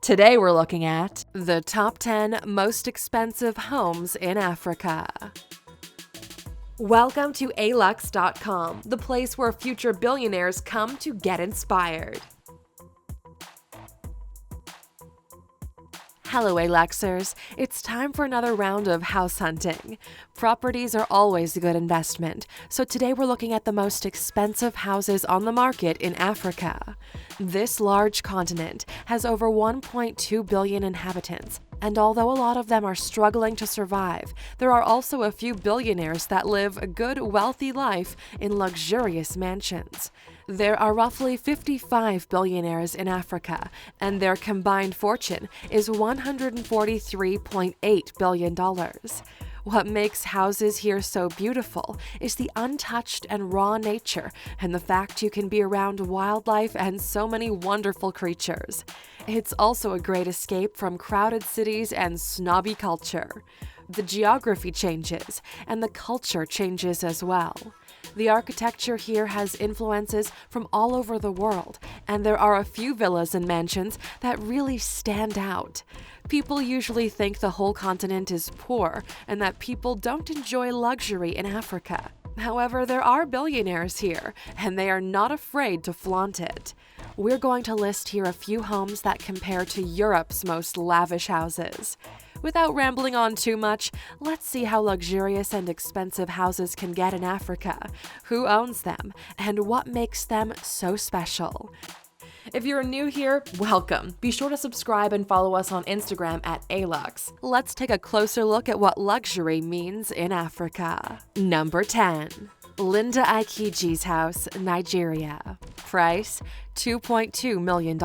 Today we're looking at the top 10 most expensive homes in Africa. Welcome to Alux.com, the place where future billionaires come to get inspired. Hello Aluxers, it's time for another round of house hunting. Properties are always a good investment, so today we're looking at the most expensive houses on the market in Africa. This large continent has over 1.2 billion inhabitants, and although a lot of them are struggling to survive, there are also a few billionaires that live a good, wealthy life in luxurious mansions. There are roughly 55 billionaires in Africa, and their combined fortune is $143.8 billion. What makes houses here so beautiful is the untouched and raw nature and the fact you can be around wildlife and so many wonderful creatures. It's also a great escape from crowded cities and snobby culture. The geography changes, and the culture changes as well. The architecture here has influences from all over the world, and there are a few villas and mansions that really stand out. People usually think the whole continent is poor and that people don't enjoy luxury in Africa. However, there are billionaires here, and they are not afraid to flaunt it. We're going to list here a few homes that compare to Europe's most lavish houses. Without rambling on too much, let's see how luxurious and expensive houses can get in Africa, who owns them, and what makes them so special. If you're new here, welcome. Be sure to subscribe and follow us on Instagram at Alux. Let's take a closer look at what luxury means in Africa. Number 10. Linda Ikeji's house, Nigeria. Price, $2.2 million.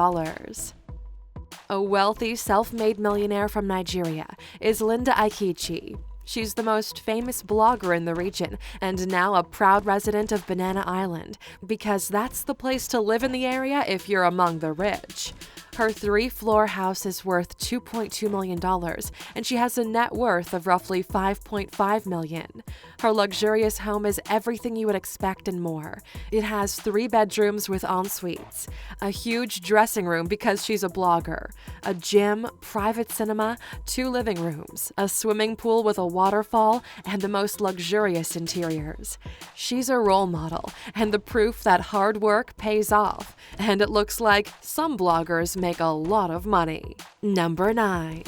A wealthy, self-made millionaire from Nigeria is Linda Ikeji. She's the most famous blogger in the region and now a proud resident of Banana Island, because that's the place to live in the area if you're among the rich. Her 3-floor house is worth $2.2 million, and she has a net worth of roughly $5.5 million. Her luxurious home is everything you would expect and more. It has 3 bedrooms with en-suites, a huge dressing room because she's a blogger, a gym, private cinema, 2 living rooms, a swimming pool with a waterfall, and the most luxurious interiors. She's a role model and the proof that hard work pays off, and it looks like some bloggers make a lot of money. Number 9.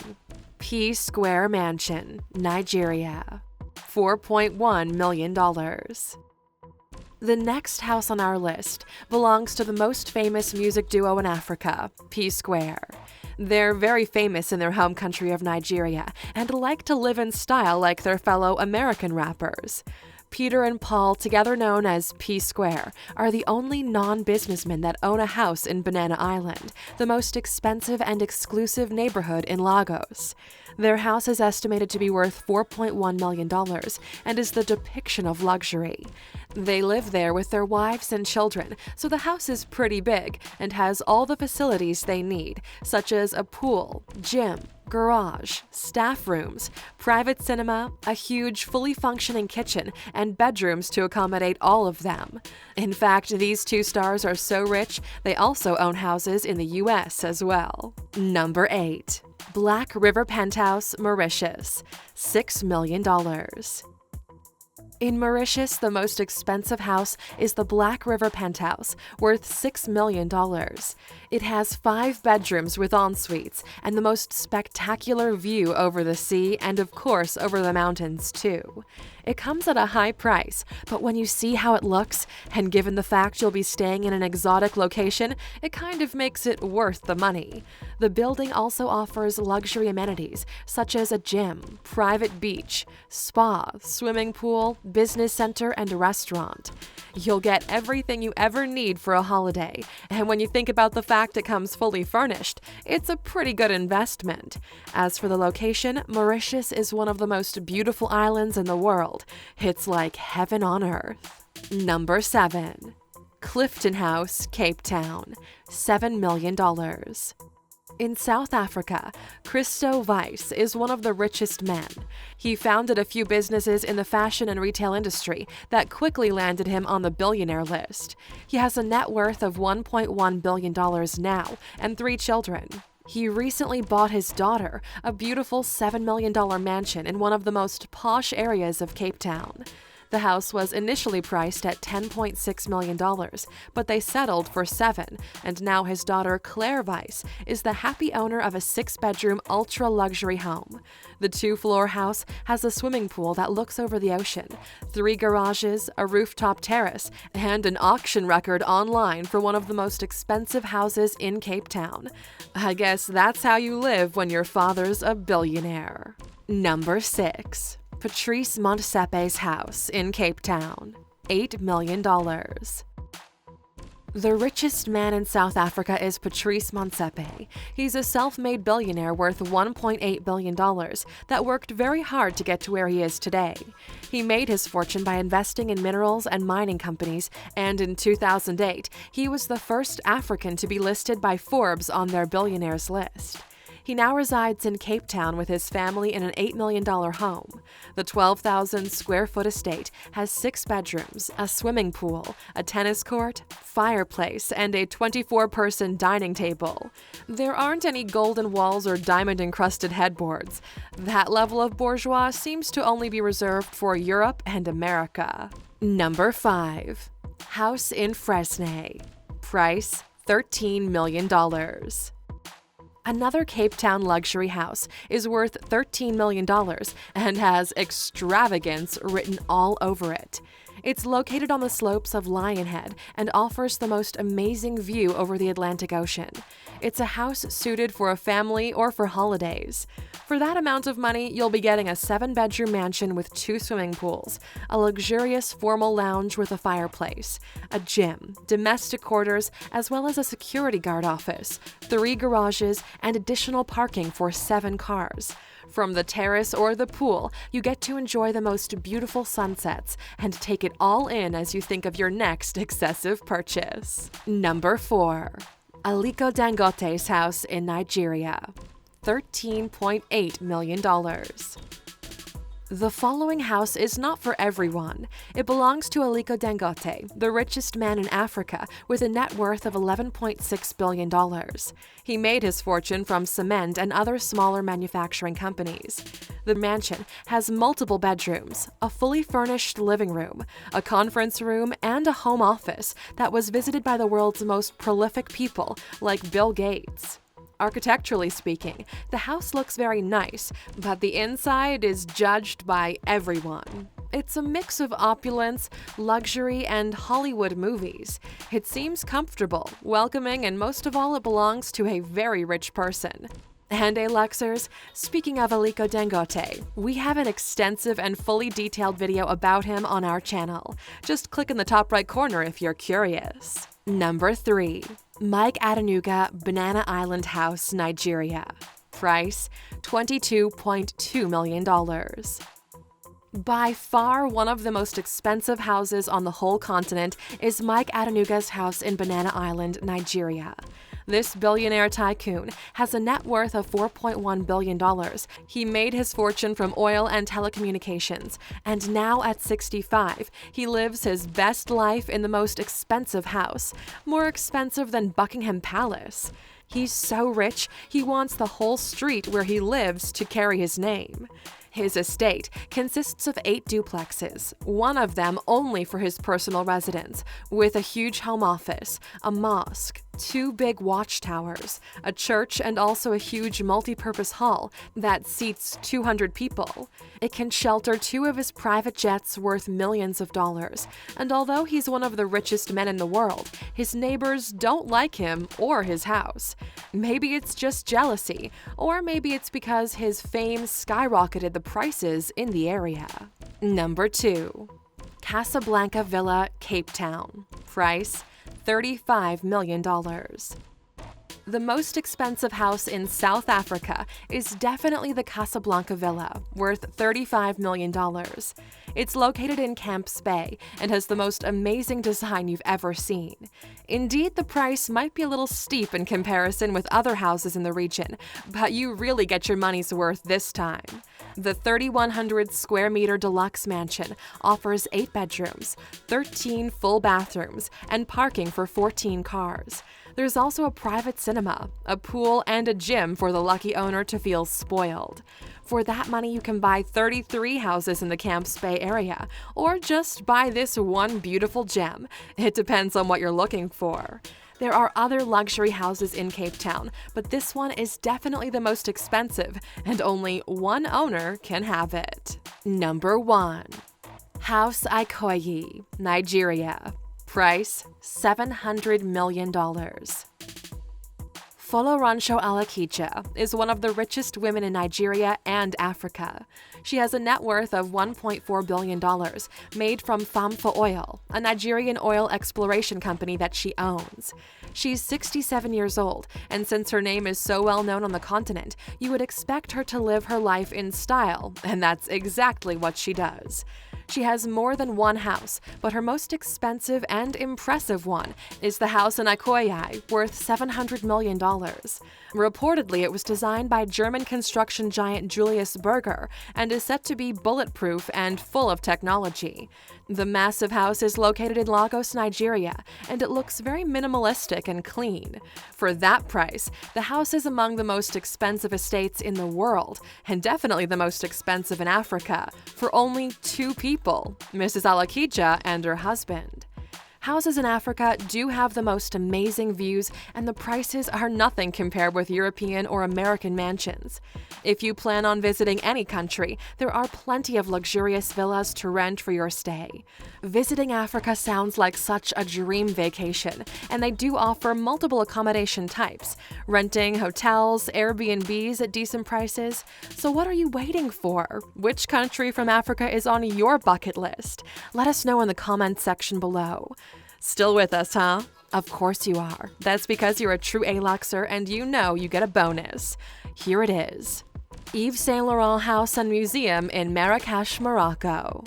PSQUARE Mansion, Nigeria. $4.1 million. The next house on our list belongs to the most famous music duo in Africa, PSQUARE. They're very famous in their home country of Nigeria and like to live in style like their fellow American rappers. Peter and Paul, together known as PSQUARE, are the only non-businessmen that own a house in Banana Island, the most expensive and exclusive neighborhood in Lagos. Their house is estimated to be worth $4.1 million and is the depiction of luxury. They live there with their wives and children, so the house is pretty big and has all the facilities they need, such as a pool, gym, garage, staff rooms, private cinema, a huge, fully functioning kitchen, and bedrooms to accommodate all of them. In fact, these 2 stars are so rich, they also own houses in the US as well. Number 8. Black River Penthouse, Mauritius. $6 million. In Mauritius, the most expensive house is the Black River Penthouse, worth $6 million. It has 5 bedrooms with en-suites and the most spectacular view over the sea and, of course, over the mountains, too. It comes at a high price, but when you see how it looks, and given the fact you'll be staying in an exotic location, it kind of makes it worth the money. The building also offers luxury amenities such as a gym, private beach, spa, swimming pool, business center, and a restaurant. You'll get everything you ever need for a holiday, and when you think about the fact it comes fully furnished, it's a pretty good investment. As for the location, Mauritius is one of the most beautiful islands in the world. It's like heaven on earth. Number 7. Clifton House, Cape Town. $7 million. In South Africa, Christo Weiss is one of the richest men. He founded a few businesses in the fashion and retail industry that quickly landed him on the billionaire list. He has a net worth of $1.1 billion now and 3 children. He recently bought his daughter a beautiful $7 million mansion in one of the most posh areas of Cape Town. The house was initially priced at $10.6 million, but they settled for $7 million, and now his daughter Claire Weiss is the happy owner of a 6-bedroom ultra-luxury home. The 2-floor house has a swimming pool that looks over the ocean, 3 garages, a rooftop terrace, and an auction record online for one of the most expensive houses in Cape Town. I guess that's how you live when your father's a billionaire. Number 6. Patrice Motsepe's house in Cape Town, $8 million. The richest man in South Africa is Patrice Motsepe. He's a self-made billionaire worth $1.8 billion that worked very hard to get to where he is today. He made his fortune by investing in minerals and mining companies, and in 2008, he was the first African to be listed by Forbes on their billionaires list. He now resides in Cape Town with his family in an $8 million home. The 12,000-square-foot estate has 6 bedrooms, a swimming pool, a tennis court, fireplace, and a 24-person dining table. There aren't any golden walls or diamond-encrusted headboards. That level of bourgeois seems to only be reserved for Europe and America. Number 5. House in Fresnaye. Price $13 million. Another Cape Town luxury house is worth $13 million and has extravagance written all over it. It's located on the slopes of Lionhead and offers the most amazing view over the Atlantic Ocean. It's a house suited for a family or for holidays. For that amount of money, you'll be getting a 7-bedroom mansion with 2 swimming pools, a luxurious formal lounge with a fireplace, a gym, domestic quarters, as well as a security guard office, 3 garages, and additional parking for 7 cars. From the terrace or the pool, you get to enjoy the most beautiful sunsets and take it all in as you think of your next excessive purchase. Number 4. Aliko Dangote's house in Nigeria. $13.8 million. The following house is not for everyone. It belongs to Aliko Dangote, the richest man in Africa, with a net worth of $11.6 billion. He made his fortune from cement and other smaller manufacturing companies. The mansion has multiple bedrooms, a fully furnished living room, a conference room, and a home office that was visited by the world's most prolific people, like Bill Gates. Architecturally speaking, the house looks very nice, but the inside is judged by everyone. It's a mix of opulence, luxury, and Hollywood movies. It seems comfortable, welcoming, and most of all, it belongs to a very rich person. And Luxers, speaking of Aliko Dangote, we have an extensive and fully detailed video about him on our channel. Just click in the top right corner if you're curious. Number 3. Mike Adenuga Banana Island House, Nigeria. Price $22.2 million. By far one of the most expensive houses on the whole continent is Mike Adenuga's house in Banana Island, Nigeria. This billionaire tycoon has a net worth of $4.1 billion. He made his fortune from oil and telecommunications, and now at 65, he lives his best life in the most expensive house, more expensive than Buckingham Palace. He's so rich, he wants the whole street where he lives to carry his name. His estate consists of 8 duplexes, one of them only for his personal residence, with a huge home office, a mosque, 2 big watchtowers, a church, and also a huge multi-purpose hall that seats 200 people. It can shelter 2 of his private jets worth millions of dollars, and although he's one of the richest men in the world, his neighbors don't like him or his house. Maybe it's just jealousy, or maybe it's because his fame skyrocketed the prices in the area. Number 2. Casablanca Villa, Cape Town. Price $35 million. The most expensive house in South Africa is definitely the Casablanca Villa, worth $35 million. It's located in Camps Bay and has the most amazing design you've ever seen. Indeed, the price might be a little steep in comparison with other houses in the region, but you really get your money's worth this time. The 3,100 square meter deluxe mansion offers 8 bedrooms, 13 full bathrooms, and parking for 14 cars. There's also a private cinema, a pool, and a gym for the lucky owner to feel spoiled. For that money, you can buy 33 houses in the Camps Bay area, or just buy this one beautiful gem. It depends on what you're looking for. There are other luxury houses in Cape Town, but this one is definitely the most expensive, and only one owner can have it. Number 1. House Ikoyi, Nigeria. Price $700 million. Folorunsho Alakija is one of the richest women in Nigeria and Africa. She has a net worth of $1.4 billion, made from Famfa Oil, a Nigerian oil exploration company that she owns. She's 67 years old, and since her name is so well known on the continent, you would expect her to live her life in style, and that's exactly what she does. She has more than one house, but her most expensive and impressive one is the house in Ikoyi, worth $700 million. Reportedly, it was designed by German construction giant Julius Berger and is set to be bulletproof and full of technology. The massive house is located in Lagos, Nigeria, and it looks very minimalistic and clean. For that price, the house is among the most expensive estates in the world, and definitely the most expensive in Africa, for only 2 people, Mrs. Alakija and her husband. Houses in Africa do have the most amazing views, and the prices are nothing compared with European or American mansions. If you plan on visiting any country, there are plenty of luxurious villas to rent for your stay. Visiting Africa sounds like such a dream vacation, and they do offer multiple accommodation types, renting hotels, Airbnbs at decent prices. So what are you waiting for? Which country from Africa is on your bucket list? Let us know in the comments section below. Still with us, huh? Of course you are. That's because you're a true Aluxer and you know you get a bonus. Here it is. Yves Saint Laurent House and Museum in Marrakesh, Morocco.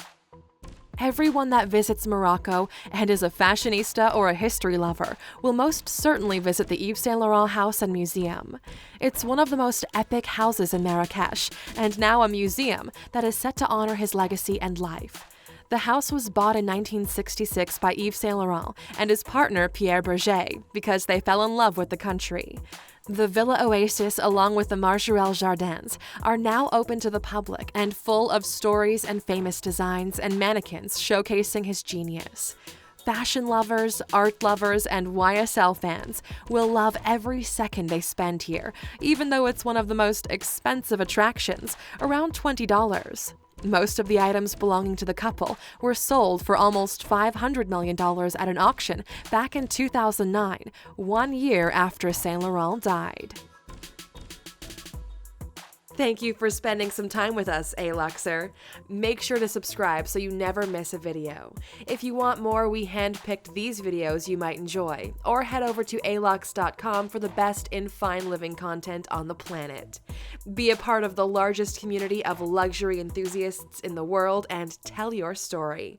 Everyone that visits Morocco and is a fashionista or a history lover will most certainly visit the Yves Saint Laurent House and Museum. It's one of the most epic houses in Marrakesh, and now a museum that is set to honor his legacy and life. The house was bought in 1966 by Yves Saint Laurent and his partner Pierre Berger because they fell in love with the country. The Villa Oasis, along with the Marjorelle Jardins, are now open to the public and full of stories and famous designs and mannequins showcasing his genius. Fashion lovers, art lovers, and YSL fans will love every second they spend here, even though it's one of the most expensive attractions, around $20. Most of the items belonging to the couple were sold for almost $500 million at an auction back in 2009, 1 year after Saint Laurent died. Thank you for spending some time with us, Aluxer. Make sure to subscribe so you never miss a video. If you want more, we handpicked these videos you might enjoy, or head over to Alux.com for the best in fine living content on the planet. Be a part of the largest community of luxury enthusiasts in the world and tell your story.